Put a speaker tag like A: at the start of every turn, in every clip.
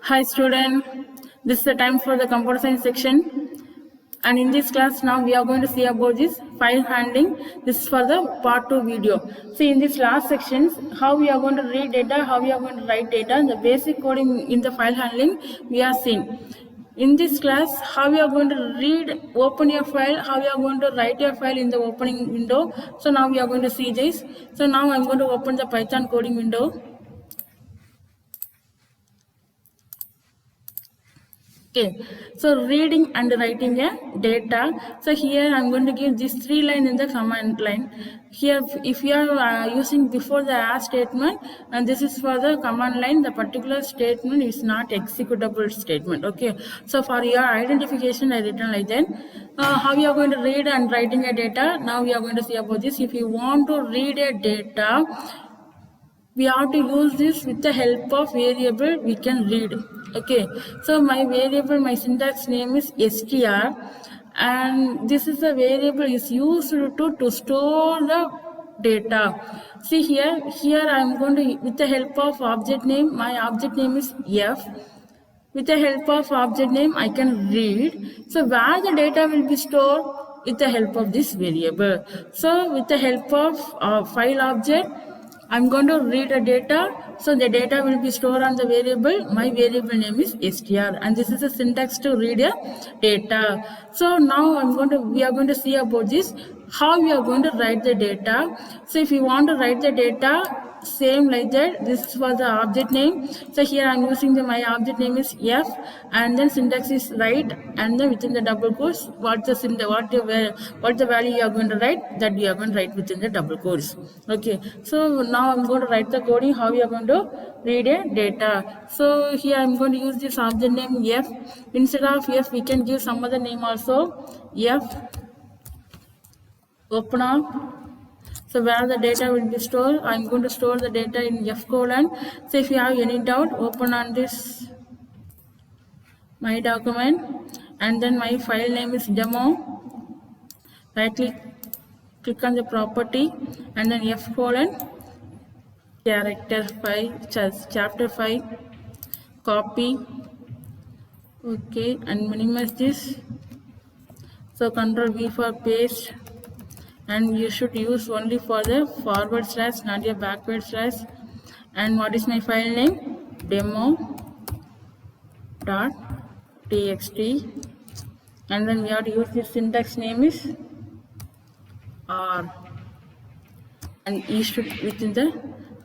A: Hi student, this is the time for the computer science section, and in this class now we are going to see about this file handling. This is for the part 2 video. See, in this last sections, how we are going to read data, how we are going to write data, and the basic coding in the file handling we are seen. In this class, how we are going to read, open your file, how we are going to write your file in the opening window. So now we are going to see this. So now I'm going to open the Python coding window. Okay, so reading and writing a data. So here I'm going to give these 3 lines in the command line. Here, if you are using before the as statement, and this is for the command line, the particular statement is not executable statement. Okay, so for your identification, I written like that. How you are going to read and writing a data? Now we are going to see about this. If you want to read a data, we have to use this with the help of variable we can read. Okay, so my variable, my syntax name is str, and this is the variable is used to store the data. See here I'm going to, with the help of object name, my object name is f. With the help of object name I can read, so where the data will be stored, with the help of this variable. So with the help of file object, I'm going to read a data, so the data will be stored on the variable. My variable name is str, and this is a syntax to read a data. So now we are going to see about this, how we are going to write the data. So if you want to write the data, same like that, this is for the object name. So here I'm using my object name is f, and then syntax is write, and then within the double quotes what the value you are going to write, that we are going to write within the double quotes. Okay, so now I'm going to write the coding, how we are going to read a data. So here I'm going to use this object name f. Instead of f we can give some other name also, f open up. So where the data will be stored, I'm going to store the data in f colon. So if you have any doubt, open on this my document, and then my file name is demo. Right click on the property, and then f colon character 5, chapter 5, copy. Okay, and minimize this. So Control V for paste, and you should use only for the forward slash, not a backward slash. And what is my file name? Demo.txt, and then we have to use this syntax name is R, and you should within the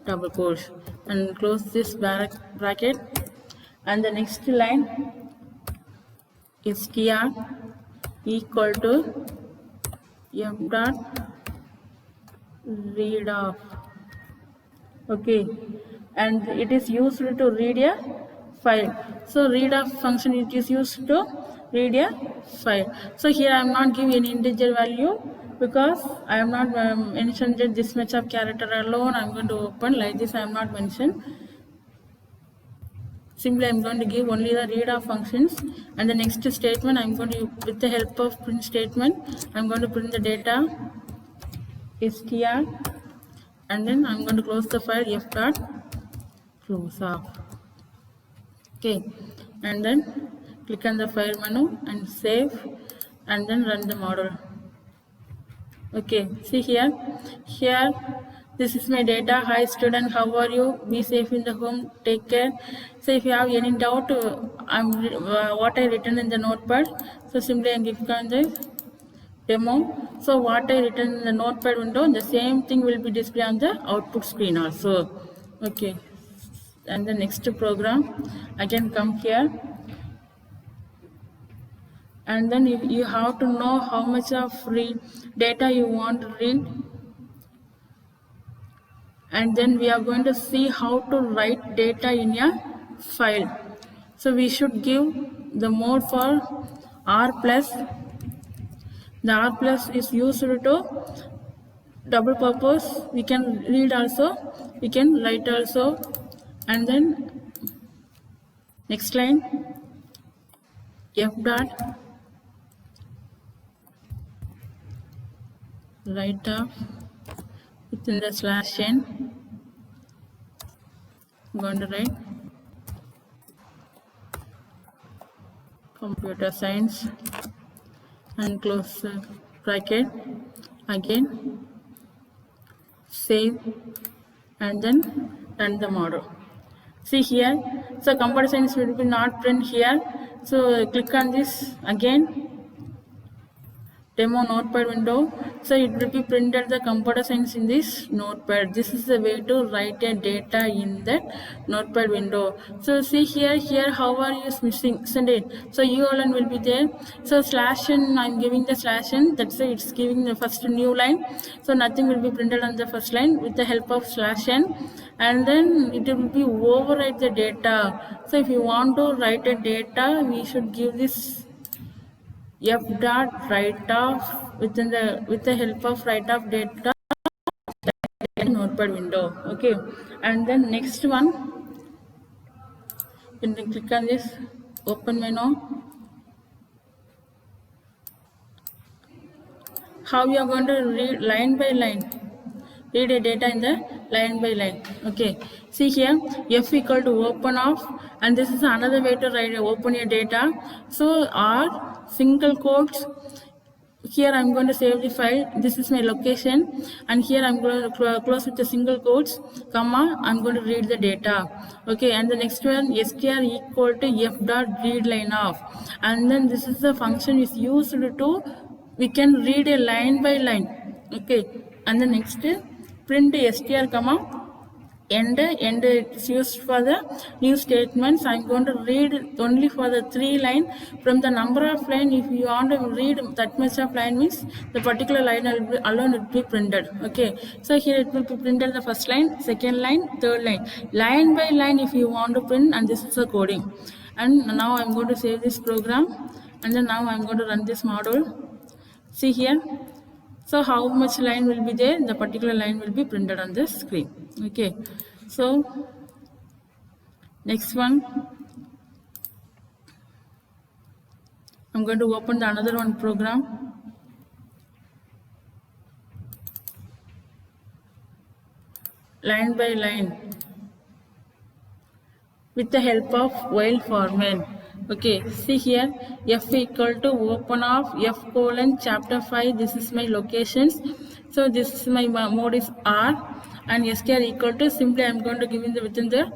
A: double quotes, and close this bracket, and the next line is str equal to f dot read off. Okay, and it is used to read a file. So read off function, it is used to read a file. So here I am not giving any integer value, because I am not mentioned that this much of character alone I am going to open. Like this I am not mentioned. Simply I am going to give only the read off functions, and the next statement I am going to, with the help of print statement, I am going to print the data str, and then I'm going to close the file f dot close off. Okay, and then click on the file menu and save, and then run the model. Okay, see here this is my data. Hi student, how are you? Be safe in the home, take care. So if you have any doubt, what I written in the notepad, so simply I click on the demo. So what I written in the notepad window, the same thing will be displayed on the output screen also. Okay, and the next program, again come here, and then you have to know how much of data you want to read, and then we are going to see how to write data in a file. So we should give the mode for R plus. The R plus is used to double purpose. We can read also, we can write also. And then next line, f dot write off within the slash n. I'm going to write computer science, and close the bracket, again save, and then run the model. See here, so computer science will be not print here, so click on this again, demo notepad window, so it will be printed the computer science in this notepad. This is the way to write a data in that notepad window. So see here how are you missing, send it, so ULN will be there, so slash n, I'm giving the slash n, that's why it's giving the first new line, so nothing will be printed on the first line with the help of slash n, and then it will be overwrite the data. So if you want to write a data, we should give this f dot write off with the help of write off data notepad window. Okay, and then next one, you can click on this open menu. How you are going to read line by line, read a data in the line by line. Okay, see here, f equal to open off, and this is another way to write open your data. So r single quotes, here I'm going to save the file, this is my location, and here I'm going to close with the single quotes, comma, I'm going to read the data. Okay, and the next one, str equal to f dot read line off, and then this is the function is used to, we can read a line by line. Okay, and the next, print str comma end is used for the new statements. I'm going to read only for the 3 line. From the number of line, if you want to read that much of line, means the particular line alone will be printed. Okay, so here it will be printed the first line, second line, third line by line if you want to print, and this is the coding. And now I'm going to save this program, and then now I'm going to run this module. See here, so how much line will be there, the particular line will be printed on the screen. Okay, so next one, I'm going to open the another one program. Line by line with the help of while format. Okay, see here, f equal to open of f colon chapter 5, this is my locations, so this is my mode is r, and str equal to, simply I'm going to give in the within the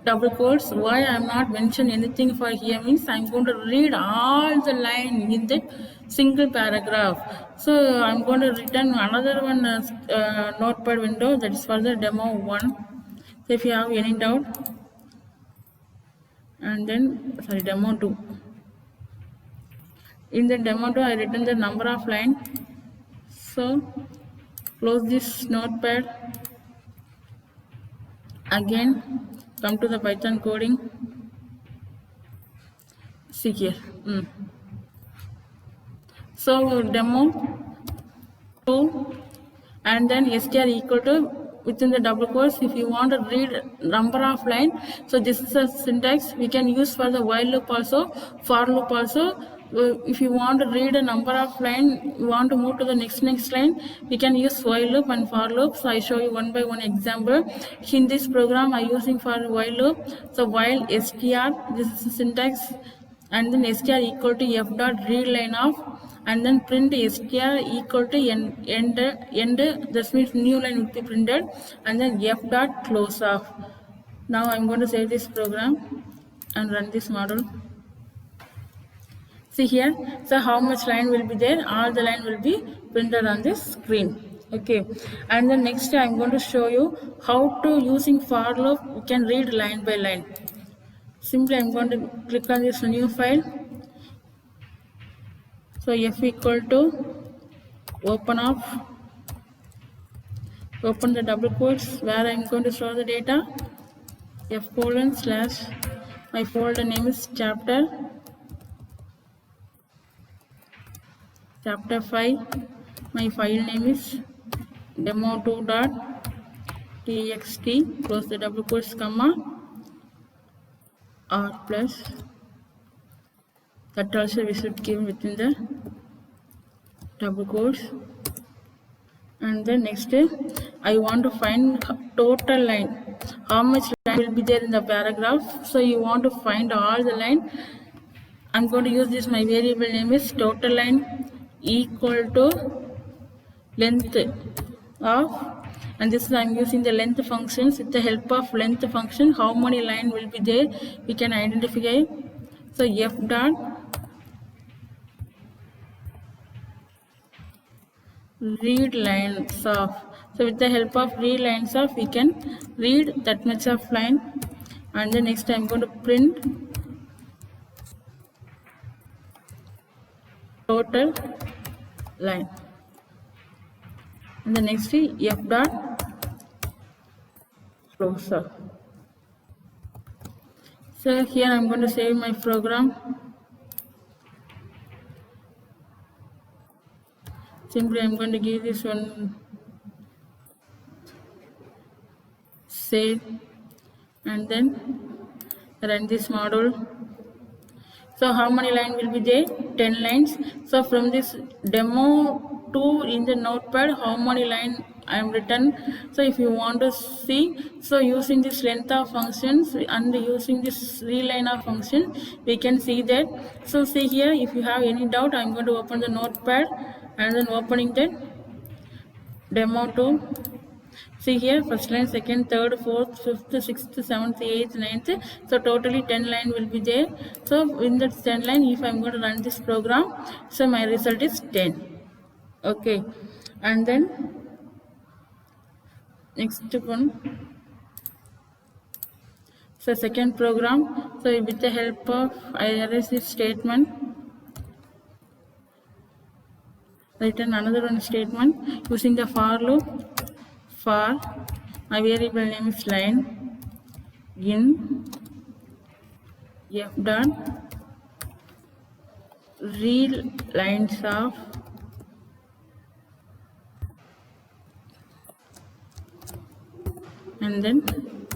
A: double quotes. Why I am not mention anything for here means I'm going to read all the line in the single paragraph. So I'm going to return another one notepad window, that is for the demo 1. So if you have any doubt, and then sorry, demo 2. In the demo 2, I written the number of line. So close this notepad. Again, come to the Python coding. See here. So demo 2, and then str equal to, within the double quotes, if you want to read number of line, so this is a syntax we can use for the while loop also, for loop also. If you want to read a number of line, you want to move to the next line, we can use while loop and for loop. So I show you one by one example. In this program I using for while loop, so while str, this is the syntax, and then str equal to f dot read line off, and then print str equal to end, that means new line will be printed, and then f dot close off. Now I'm going to save this program and run this model. See here, so how much line will be there, all the line will be printed on this screen. Okay, and then next I'm going to show you how to, using for loop, you can read line by line. Simply I'm going to click on this new file. So f equal to open off, open the double quotes where I'm going to store the data, f colon slash, my folder name is chapter 5, my file name is demo2.txt, close the double quotes, comma, r plus, that also we should give within the double quotes. And then next, I want to find total line, how much line will be there in the paragraph. So you want to find all the line, I'm going to use this, my variable name is total line equal to length of, and this I'm using the length functions. With the help of length function, how many line will be there we can identify. So f dot read lines of, so with the help of read lines of we can read that much of line, and then next I'm going to print total line, and the next is f dot closure. So here I'm going to save my program. Simply I'm going to give this one save, and then run this module. So how many lines will be there? 10 lines. So from this demo 2 in the notepad, how many lines I am written. So if you want to see, so using this length of functions and using this reline of function, we can see that. So see here, if you have any doubt, I am going to open the notepad and then opening the demo 2. See here, first line, second, third, fourth, fifth, sixth, seventh, eighth, ninth. So totally 10 line will be there. So in that 10 line, if I'm going to run this program, so my result is 10. Okay, and then next one. So second program. So with the help of I erase this statement, written another one statement using the for loop. For my variable name is line in f dot read lines of, and then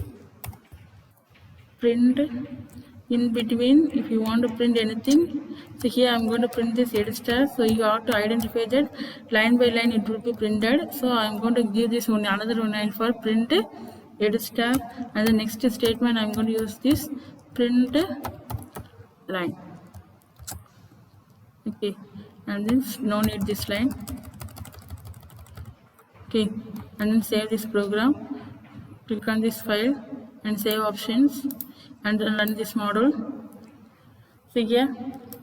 A: print in between. If you want to print anything, so here I'm going to print this head star, so you have to identify that line by line it will be printed. So I'm going to give this one another one line for print head star, and the next statement I'm going to use this print line. Okay, and then no need this line. Okay, and then save this program. Click on this file and save options, and then run this module. See here,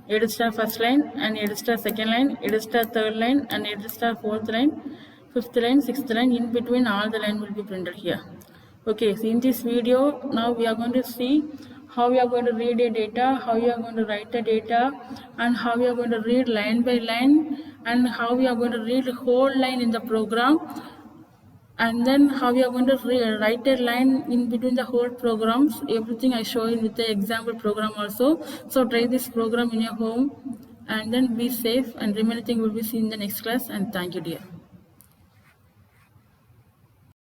A: head star first line and head star second line, head star third line and head star fourth line, fifth line, sixth line. In between all the line will be printed here. Okay, so in this video now we are going to see how we are going to read a data, how you are going to write the data, and how we are going to read line by line, and how we are going to read whole line in the program, and then how we are going to write a line in between the whole programs. Everything I show you with the example program also. So try this program in your home, and then be safe, and remaining thing will be seen in the next class. And thank you, dear.